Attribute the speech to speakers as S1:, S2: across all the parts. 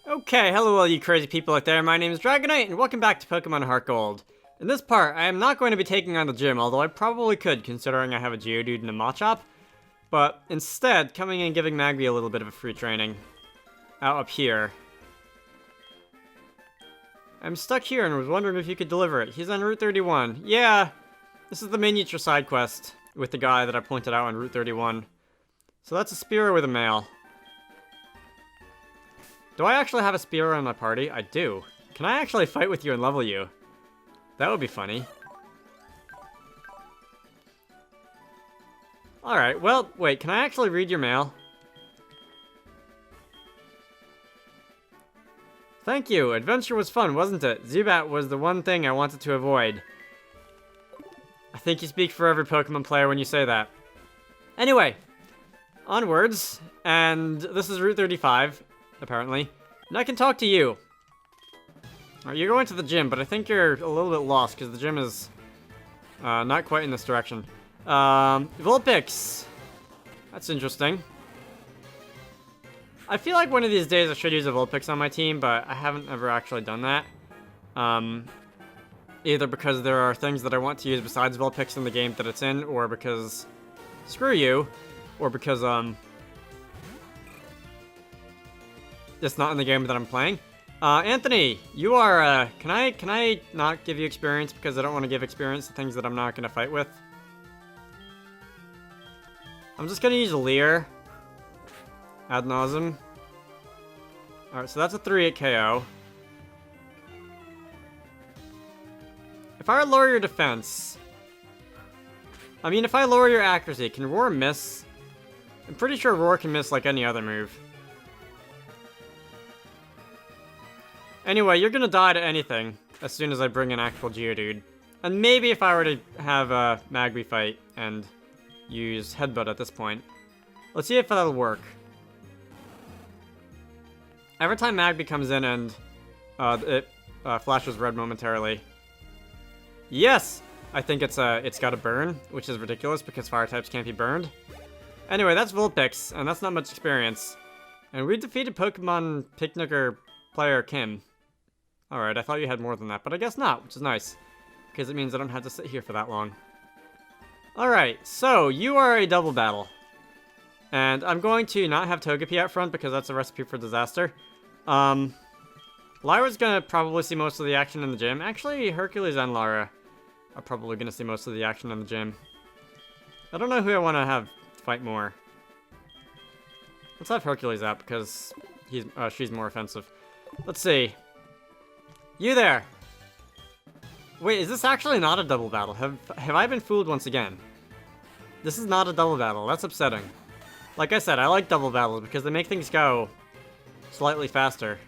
S1: Okay, hello all you crazy people out there, my name is Dragonite, and welcome back to Pokemon HeartGold. In this part, I am not going to be taking on the gym, although I probably could, considering I have a Geodude and a Machop. But instead, coming in and giving Magby a little bit of a free training. Out up here. I'm stuck here and was wondering if you could deliver it. He's on Route 31. Yeah, this is the miniature side quest with the guy that I pointed out on Route 31. So that's a Spearow with a mail. Do I actually have a Spearow in my party? I do. Can I actually fight with you and level you? That would be funny. Alright, well, wait, can I actually read your mail? Thank you. Adventure was fun, wasn't it? Zubat was the one thing I wanted to avoid. I think you speak for every Pokemon player when you say that. Anyway, onwards, and this is Route 35, apparently, and I can talk to you. Alright, you're going to the gym, but I think you're a little bit lost, because the gym is not quite in this direction. Vulpix. That's interesting. I feel like one of these days I should use a Vulpix on my team, but I haven't ever actually done that. Either because there are things that I want to use besides Vulpix in the game that it's in, or because... screw you. Or because, it's not in the game that I'm playing. Anthony, you are, can I not give you experience because I don't want to give experience to things that I'm not going to fight with? I'm just going to use a Leer. Ad nauseam. Alright, so that's a 3-8 KO. If I lower your defense... I mean, if I lower your accuracy, can Roar miss? I'm pretty sure Roar can miss like any other move. Anyway, you're gonna die to anything as soon as I bring an actual Geodude. And maybe if I were to have a Magby fight and use Headbutt at this point. Let's see if that'll work. Every time Magby comes in and it flashes red momentarily. Yes! I think it's got a burn, which is ridiculous because fire types can't be burned. Anyway, that's Vulpix, and that's not much experience. And we defeated Pokemon Picnicker player Kim. Alright, I thought you had more than that, but I guess not, which is nice. Because it means I don't have to sit here for that long. Alright, so you are a double battle. And I'm going to not have Togepi out front because that's a recipe for disaster. Lyra's gonna probably see most of the action in the gym. Actually, Hercules and Lyra are probably gonna see most of the action in the gym. I don't know who I want to have fight more. Let's have Hercules out because she's more offensive. Let's see. You there! Wait, is this actually not a double battle? Have I been fooled once again? This is not a double battle. That's upsetting. Like I said, I like double battles because they make things go slightly faster.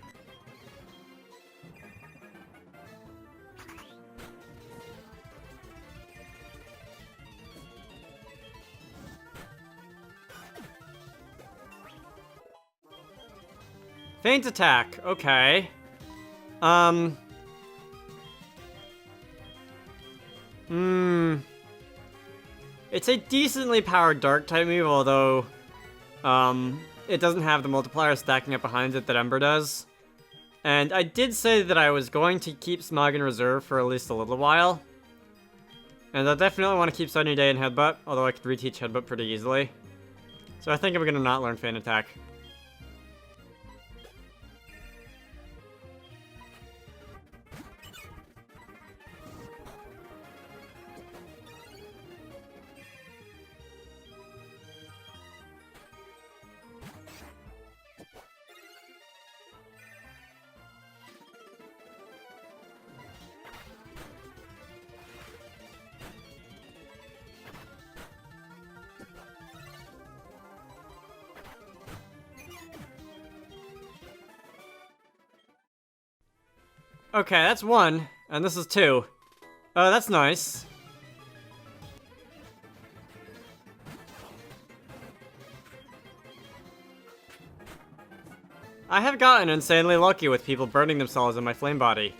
S1: Feint attack, okay. It's a decently powered dark type move, although, it doesn't have the multiplier stacking up behind it that Ember does. And I did say that I was going to keep Smog in reserve for at least a little while. And I definitely want to keep Sunny Day in Headbutt, although I could reteach Headbutt pretty easily. So I think I'm gonna not learn Feint attack. Okay, that's 1, and this is 2. Oh, that's nice. I have gotten insanely lucky with people burning themselves in my flame body.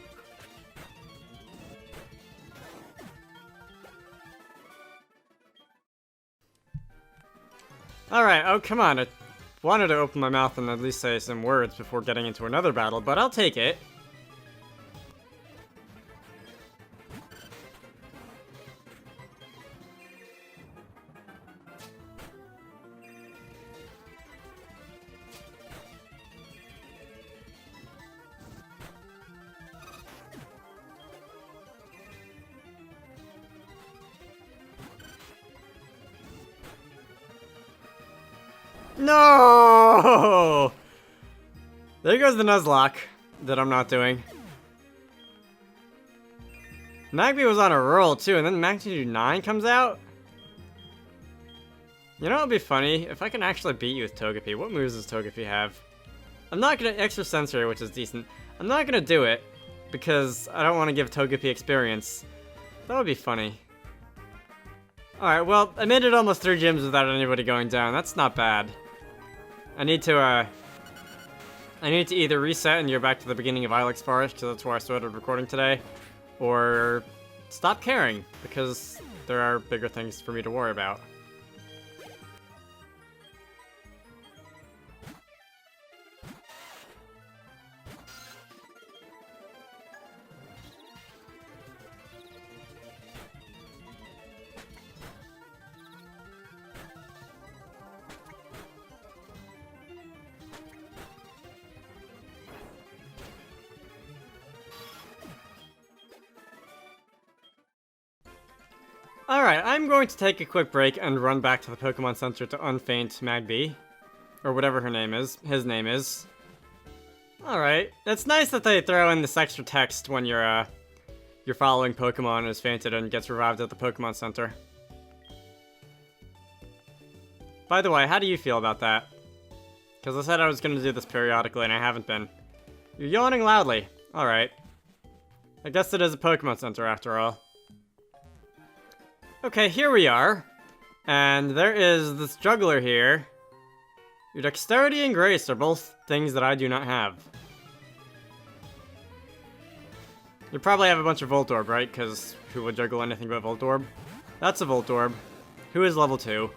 S1: Alright, oh come on. wanted to open my mouth and at least say some words before getting into another battle, but I'll take it. No! There goes the Nuzlocke that I'm not doing. Magby was on a roll too, and then Magnitude 9 comes out? You know what would be funny? If I can actually beat you with Togepi. What moves does Togepi have? I'm not gonna extra sensory, which is decent. I'm not gonna do it because I don't want to give Togepi experience. That would be funny. Alright, well, I made it almost 3 gyms without anybody going down. That's not bad. I need to either reset and you're back to the beginning of Ilex Forest, because that's where I started recording today, or stop caring, because there are bigger things for me to worry about. Alright, I'm going to take a quick break and run back to the Pokemon Center to unfaint Magby. Or whatever her name is. His name is. Alright. It's nice that they throw in this extra text when you're following Pokemon is fainted and gets revived at the Pokemon Center. By the way, how do you feel about that? Because I said I was going to do this periodically and I haven't been. You're yawning loudly. Alright. I guess it is a Pokemon Center after all. Okay, here we are. And there is this juggler here. Your dexterity and grace are both things that I do not have. You probably have a bunch of Voltorb, right? Because who would juggle anything but Voltorb? That's a Voltorb. Who is level 2?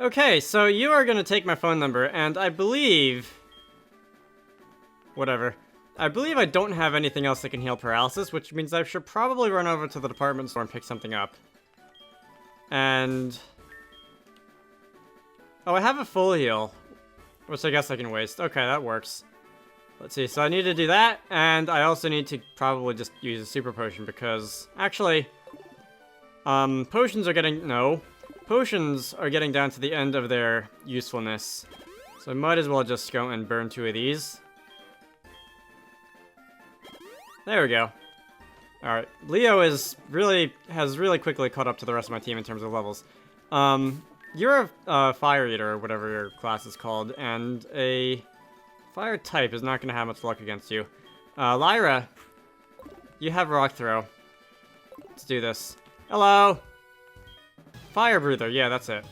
S1: Okay, so you are gonna take my phone number, and I believe... Whatever. I believe I don't have anything else that can heal paralysis, which means I should probably run over to the department store and pick something up. And... Oh, I have a full heal, which I guess I can waste. Okay, that works. Let's see, so I need to do that, and I also need to probably just use a super potion, because... Actually... potions are getting... No. Potions are getting down to the end of their usefulness. So I might as well just go and burn 2 of these. There we go. Alright, Leo has really quickly caught up to the rest of my team in terms of levels. You're a Fire Eater, or whatever your class is called, and a Fire type is not going to have much luck against you. Lyra, you have Rock Throw. Let's do this. Hello! Fire Breather, yeah, that's it.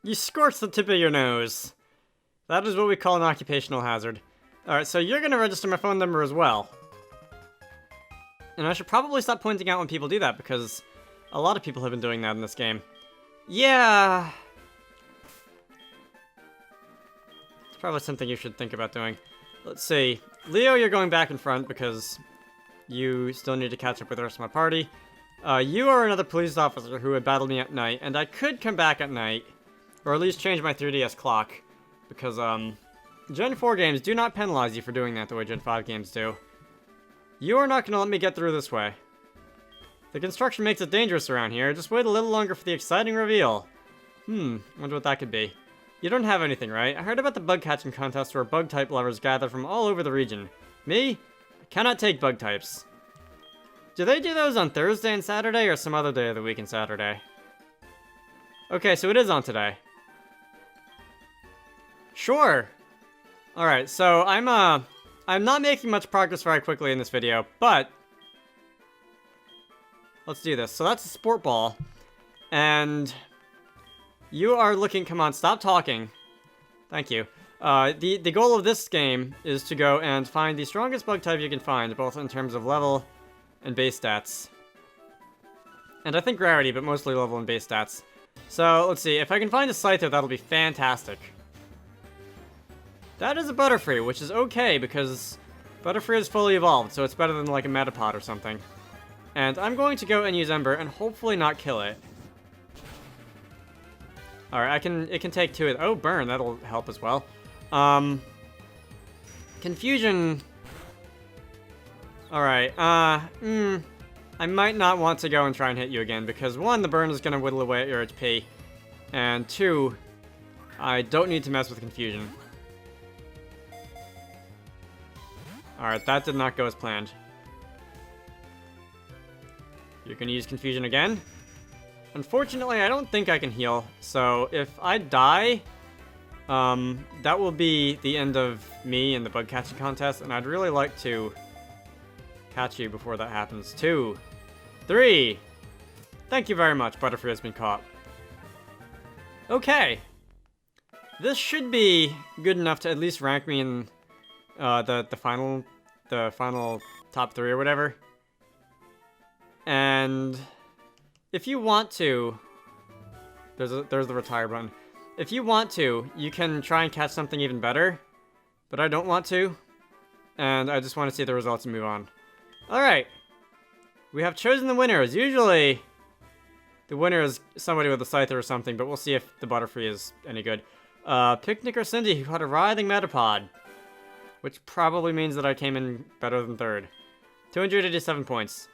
S1: You scorched the tip of your nose. That is what we call an occupational hazard. Alright, so you're gonna register my phone number as well. And I should probably stop pointing out when people do that, because a lot of people have been doing that in this game. Yeah. It's probably something you should think about doing. Let's see. Leo, you're going back in front because you still need to catch up with the rest of my party. You are another police officer who had battled me at night, and I could come back at night, or at least change my 3DS clock, because, Gen 4 games do not penalize you for doing that the way Gen 5 games do. You are not going to let me get through this way. The construction makes it dangerous around here. Just wait a little longer for the exciting reveal. Wonder what that could be. You don't have anything, right? I heard about the bug catching contest where bug-type lovers gather from all over the region. Me? I cannot take bug types. Do they do those on Thursday and Saturday, or some other day of the week and Saturday? Okay, so it is on today. Sure! Alright, so I'm not making much progress very quickly in this video, but let's do this. So that's a sport ball, and you are looking, come on, stop talking. Thank you. The goal of this game is to go and find the strongest bug type you can find, both in terms of level and base stats. And I think rarity, but mostly level and base stats. So, let's see, if I can find a Scyther, that'll be fantastic. That is a Butterfree, which is okay, because Butterfree is fully evolved, so it's better than like a Metapod or something. And I'm going to go and use Ember and hopefully not kill it. Alright, it can take two. Oh, Burn, that'll help as well. Confusion. Alright, I might not want to go and try and hit you again, because one, the Burn is going to whittle away at your HP, and two, I don't need to mess with Confusion. Alright, that did not go as planned. You're gonna use Confusion again? Unfortunately, I don't think I can heal, so if I die, that will be the end of me in the bug catching contest, and I'd really like to catch you before that happens. 2, 3. Thank you very much, Butterfree has been caught. Okay. This should be good enough to at least rank me in the final top 3 or whatever. And if you want to, there's the retire button. If you want to, you can try and catch something even better, but I don't want to, and I just want to see the results and move on. Alright, we have chosen the winners. Usually, the winner is somebody with a Scyther or something, but we'll see if the Butterfree is any good. Picnic or Cindy, who had a writhing Metapod, which probably means that I came in better than third. 287 points.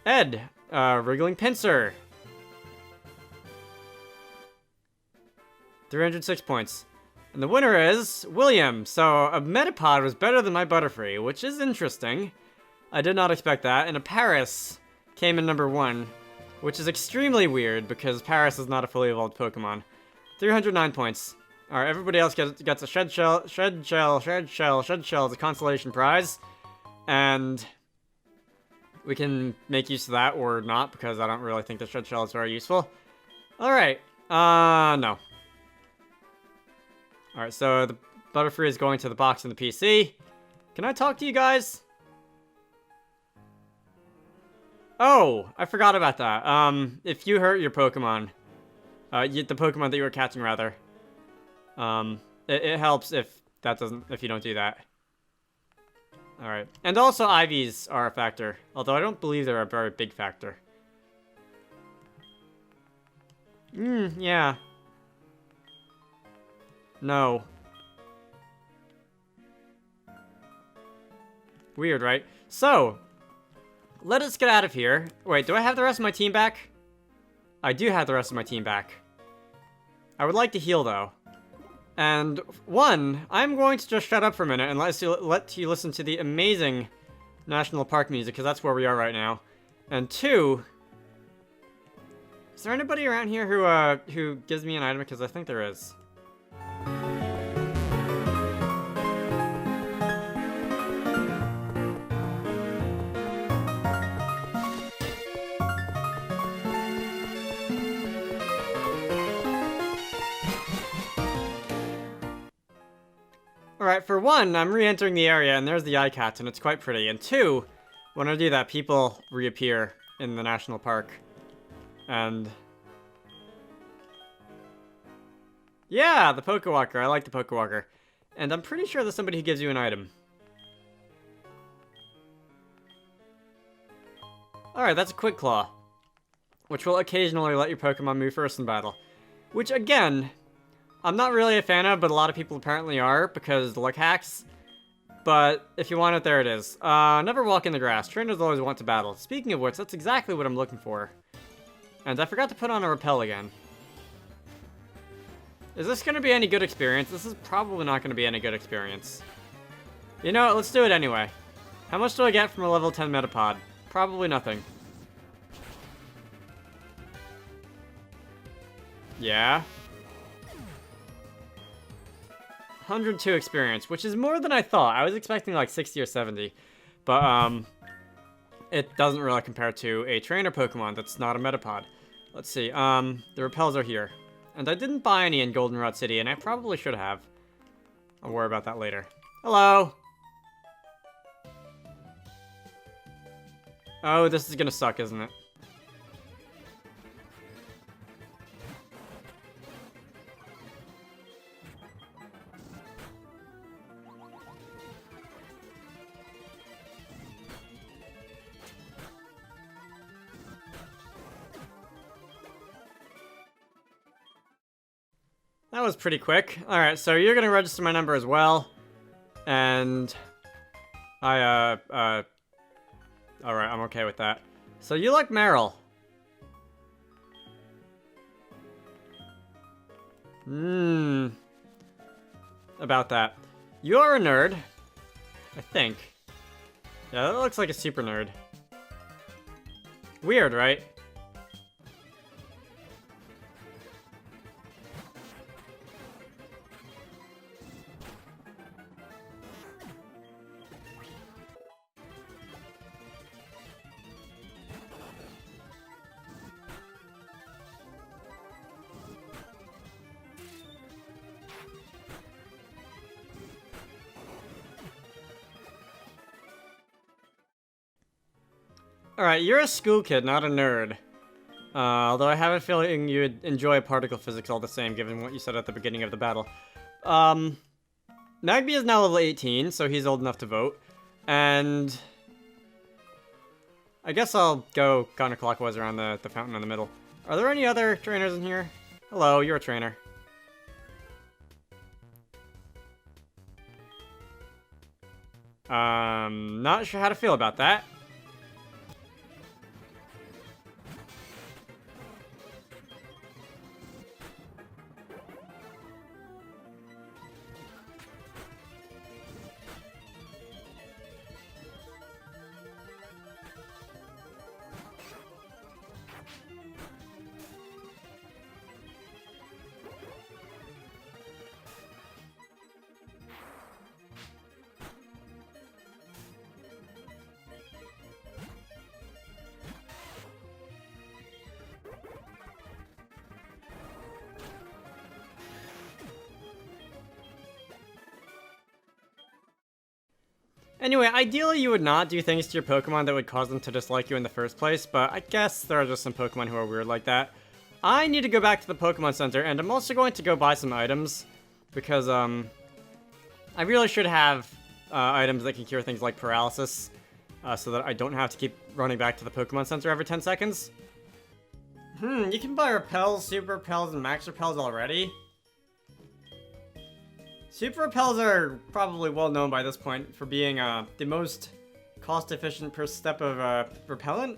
S1: Ed, Wriggling Pinsir. 306 points. And the winner is William. So a Metapod was better than my Butterfree, which is interesting. I did not expect that. And a Paris came in number 1, which is extremely weird because Paris is not a fully evolved Pokemon. 309 points. Alright, everybody else gets a Shed Shell as a consolation prize. And we can make use of that or not, because I don't really think the Shed Shell is very useful. Alright, no. Alright, so the Butterfree is going to the box in the PC. Can I talk to you guys? Oh, I forgot about that. If you hurt your Pokemon, the Pokemon that you were catching, rather, it helps if you don't do that. Alright. And also IVs are a factor, although I don't believe they're a very big factor. Yeah. No. Weird, right? So, let us get out of here. Wait, do I have the rest of my team back? I do have the rest of my team back. I would like to heal, though. And one, I'm going to just shut up for a minute and let you listen to the amazing National Park music, because that's where we are right now. And two, is there anybody around here who gives me an item? Because I think there is. Alright, for one, I'm re-entering the area, and there's the iCat, and it's quite pretty. And two, when I do that, people reappear in the national park. And... yeah, the Pokewalker. I like the Pokewalker. And I'm pretty sure there's somebody who gives you an item. Alright, that's a Quick Claw, which will occasionally let your Pokemon move first in battle. Which, again, I'm not really a fan of, but a lot of people apparently are, because luck hacks. But if you want it, there it is. Never walk in the grass. Trainers always want to battle. Speaking of which, that's exactly what I'm looking for. And I forgot to put on a repel again. Is this going to be any good experience? This is probably not going to be any good experience. You know what? Let's do it anyway. How much do I get from a level 10 Metapod? Probably nothing. Yeah. 102 experience, which is more than I thought. I was expecting like 60 or 70. But, it doesn't really compare to a trainer Pokemon that's not a Metapod. Let's see, the repels are here. And I didn't buy any in Goldenrod City, and I probably should have. I'll worry about that later. Hello! Oh, this is gonna suck, isn't it? That was pretty quick. Alright, so you're gonna register my number as well. And... alright, I'm okay with that. So you like Meryl. About that. You're a nerd. I think. Yeah, that looks like a super nerd. Weird, right? Alright, you're a school kid, not a nerd. Although I have a feeling you'd enjoy particle physics all the same, given what you said at the beginning of the battle. Magby is now level 18, so he's old enough to vote. And... I guess I'll go counterclockwise around the fountain in the middle. Are there any other trainers in here? Hello, you're a trainer. Not sure how to feel about that. Anyway, ideally you would not do things to your Pokemon that would cause them to dislike you in the first place, but I guess there are just some Pokemon who are weird like that. I need to go back to the Pokemon Center, and I'm also going to go buy some items, because, I really should have, items that can cure things like paralysis, so that I don't have to keep running back to the Pokemon Center every 10 seconds. You can buy Repels, Super Repels, and Max Repels already? Super Repels are probably well known by this point for being the most cost-efficient per step of repellent,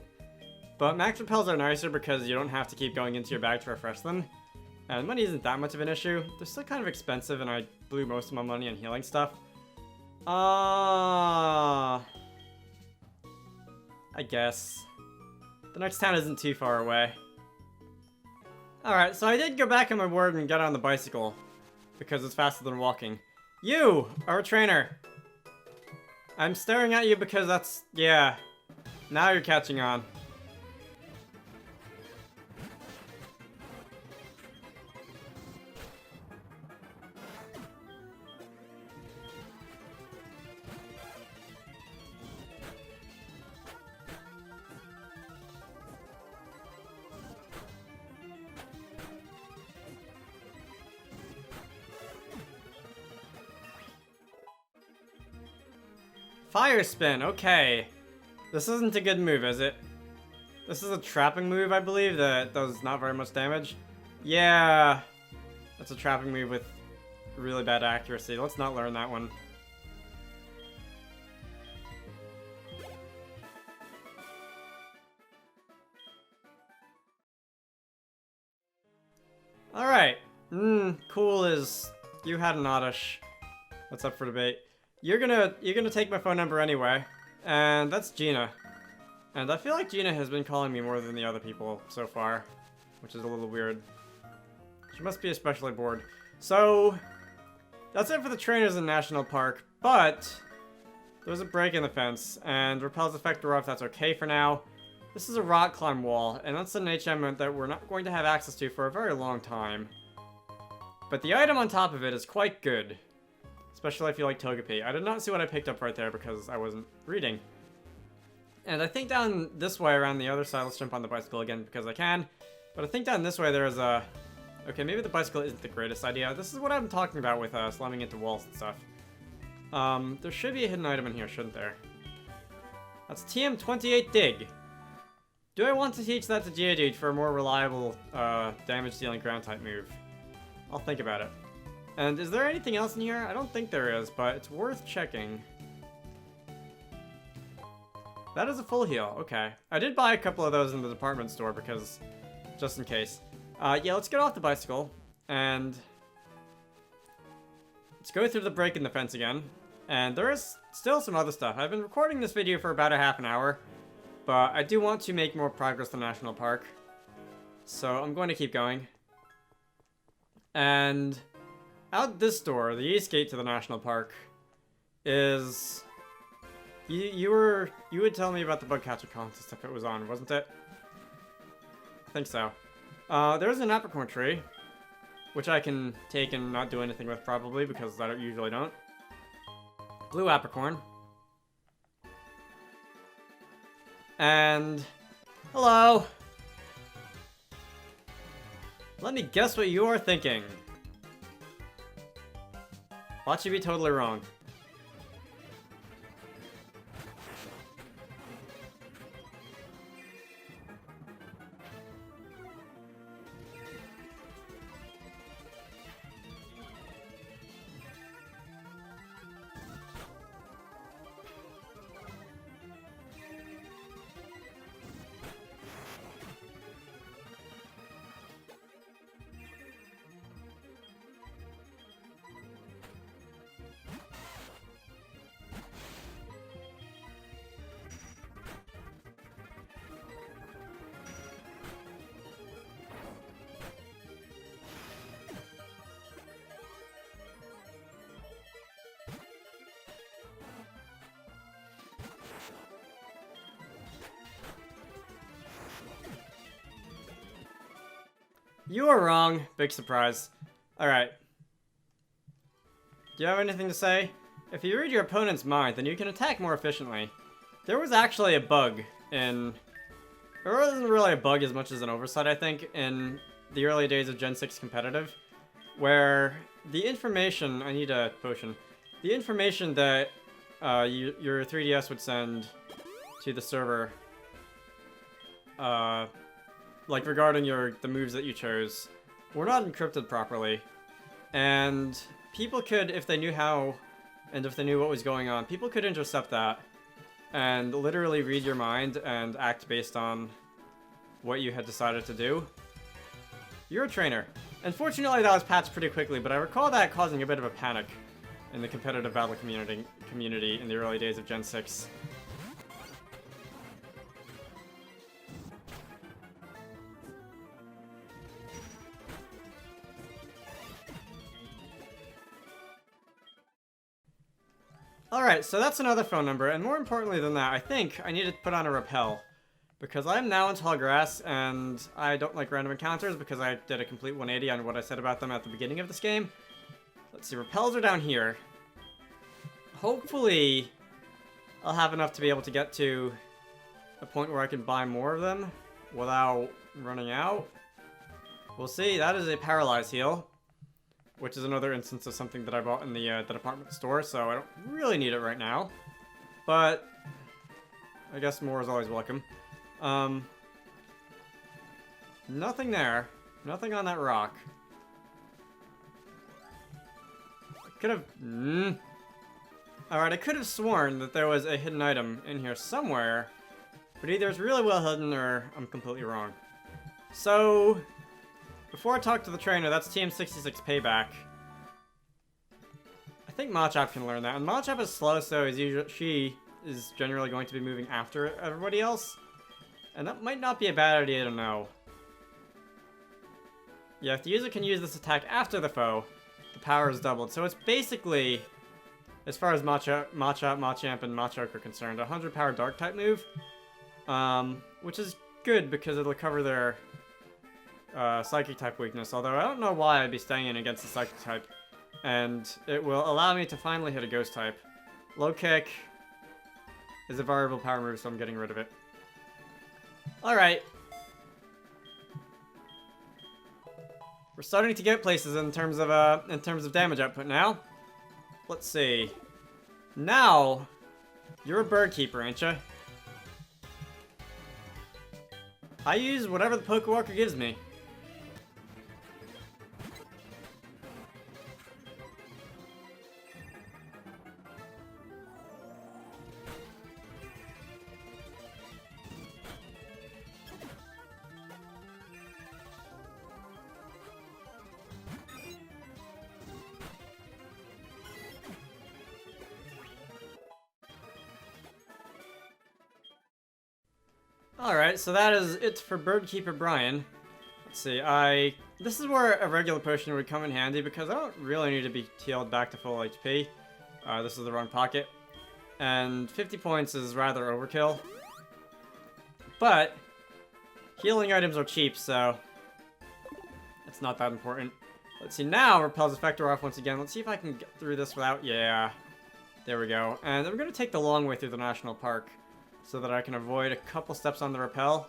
S1: but Max Repels are nicer because you don't have to keep going into your bag to refresh them, and money isn't that much of an issue. They're still kind of expensive, and I blew most of my money on healing stuff. I guess. The next town isn't too far away. Alright, so I did go back on my word and get on the bicycle, because it's faster than walking. You are a trainer. I'm staring at you because that's... yeah. Now you're catching on. Fire spin, okay. This isn't a good move, is it? This is a trapping move, I believe, that does not very much damage. Yeah, that's a trapping move with really bad accuracy. Let's not learn that one. Alright. Cool is... You had an oddish. What's up for debate? You're gonna take my phone number anyway. And that's Gina. And I feel like Gina has been calling me more than the other people so far. Which is a little weird. She must be especially bored. So... That's it for the trainers in National Park. But... There's a break in the fence. And repels effect wore off, that's okay for now. This is a rock climb wall, and that's an HM that we're not going to have access to for a very long time. But the item on top of it is quite good. Especially if you like Togepi. I did not see what I picked up right there because I wasn't reading. And I think down this way around the other side, let's jump on the bicycle again because I can. But I think down this way there is a... Okay, maybe the bicycle isn't the greatest idea. This is what I'm talking about with slamming into walls and stuff. There should be a hidden item in here, shouldn't there? That's TM28 Dig. Do I want to teach that to Geodude for a more reliable, damage-dealing ground-type move? I'll think about it. And is there anything else in here? I don't think there is, but it's worth checking. That is a full heal, okay. I did buy a couple of those in the department store because, just in case. Yeah, let's get off the bicycle, and let's go through the break in the fence again. And there is still some other stuff. I've been recording this video for about a half an hour. But I do want to make more progress in National Park. So I'm going to keep going. And out this door, the east gate to the National Park, is... You would tell me about the bug catcher contest if it was on, wasn't it? I think so. There's an apricorn tree, which I can take and not do anything with probably because I usually don't. Blue apricorn. And... Hello! Let me guess what you are thinking. Watch you be totally wrong. You are wrong. Big surprise. Alright. Do you have anything to say? If you read your opponent's mind, then you can attack more efficiently. There was actually a bug in... It wasn't really a bug as much as an oversight, I think, in the early days of Gen 6 competitive, where the information... I need a potion. The information that your 3DS would send to the server... like regarding the moves that you chose, were not encrypted properly. And people could, if they knew how, and if they knew what was going on, people could intercept that and literally read your mind and act based on what you had decided to do. You're a trainer. Unfortunately, that was patched pretty quickly, but I recall that causing a bit of a panic in the competitive battle community in the early days of Gen 6. Alright, so that's another phone number, and more importantly than that, I think I need to put on a repel. Because I'm now in tall grass, and I don't like random encounters because I did a complete 180 on what I said about them at the beginning of this game. Let's see, repels are down here. Hopefully, I'll have enough to be able to get to a point where I can buy more of them without running out. We'll see, that is a paralyzed heal. Which is another instance of something that I bought in the department store, so I don't really need it right now. but I guess more is always welcome. Nothing there. Nothing on that rock. Could have... Alright, I could have sworn that there was a hidden item in here somewhere, but either it's really well hidden or I'm completely wrong. So, before I talk to the trainer, that's TM66 payback. I think Machop can learn that, and Machop is slow, so she is generally going to be moving after everybody else, and that might not be a bad idea to know. Yeah, if the user can use this attack after the foe, the power is doubled. So it's basically, as far as Machop, Machamp, and Machoke are concerned, a 100 power Dark type move. Which is good because it'll cover their Psychic type weakness. Although I don't know why I'd be staying in against the Psychic type. And it will allow me to finally hit a Ghost type. Low Kick is a variable power move, so I'm getting rid of it. Alright. We're starting to get places in terms of damage output now. Let's see. Now, you're a bird keeper, ain't ya? I use whatever the Pokewalker gives me. Alright, so that is it for Birdkeeper Brian. Let's see, this is where a regular potion would come in handy because I don't really need to be healed back to full HP. This is the wrong pocket. And 50 points is rather overkill. But, healing items are cheap, so it's not that important. Let's see, now Repel's Effector off once again. Let's see if I can get through this without... Yeah, there we go. And I'm going to take the long way through the National Park, so that I can avoid a couple steps on the rappel.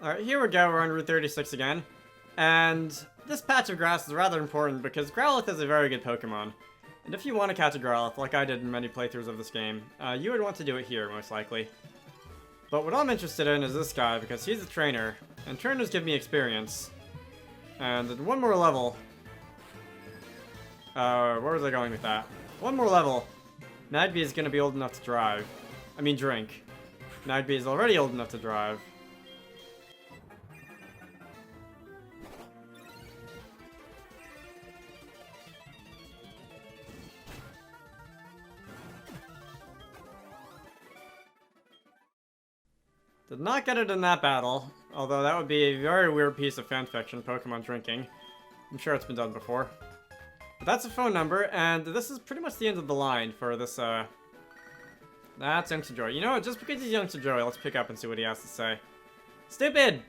S1: Alright, here we go, we're on Route 36 again. And this patch of grass is rather important because Growlithe is a very good Pokemon. And if you want to catch a Growlithe, like I did in many playthroughs of this game, you would want to do it here, most likely. But what I'm interested in is this guy, because he's a trainer, and trainers give me experience. And at one more level... where was I going with that? One more level, Magby is going to be old enough to drive. I mean drink. Magby is already old enough to drive. Did not get it in that battle, although that would be a very weird piece of fanfiction, Pokemon drinking. I'm sure it's been done before. But that's a phone number, and this is pretty much the end of the line for this, That's Youngster Joey. You know what? Just because he's Youngster Joey, let's pick up and see what he has to say. Stupid!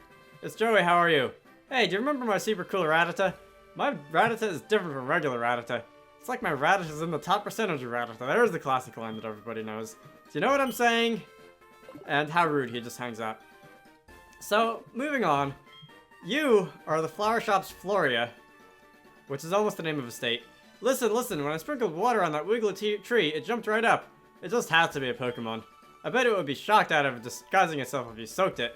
S1: It's Joey, how are you? Hey, do you remember my super cool Rattata? My Rattata is different from regular Rattata. It's like my Rattata is in the top percentage of Rattata. There's the classic line that everybody knows. Do you know what I'm saying? And how rude, he just hangs up. So, moving on. You are the flower shop's Floria, which is almost the name of a state. Listen, when I sprinkled water on that wiggly tree, it jumped right up. It just has to be a Pokemon. I bet it would be shocked out of disguising itself if you soaked it.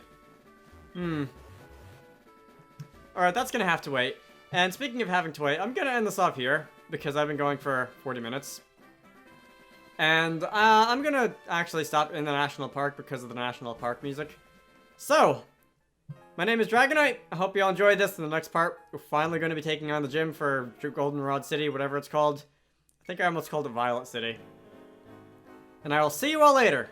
S1: Alright, that's gonna have to wait. And speaking of having to wait, I'm gonna end this off here, because I've been going for 40 minutes. And I'm gonna actually stop in the National Park because of the National Park music. So, my name is Dragonite. I hope you all enjoyed this. In the next part, we're finally going to be taking on the gym for Goldenrod City, whatever it's called. I think I almost called it Violet City. And I will see you all later.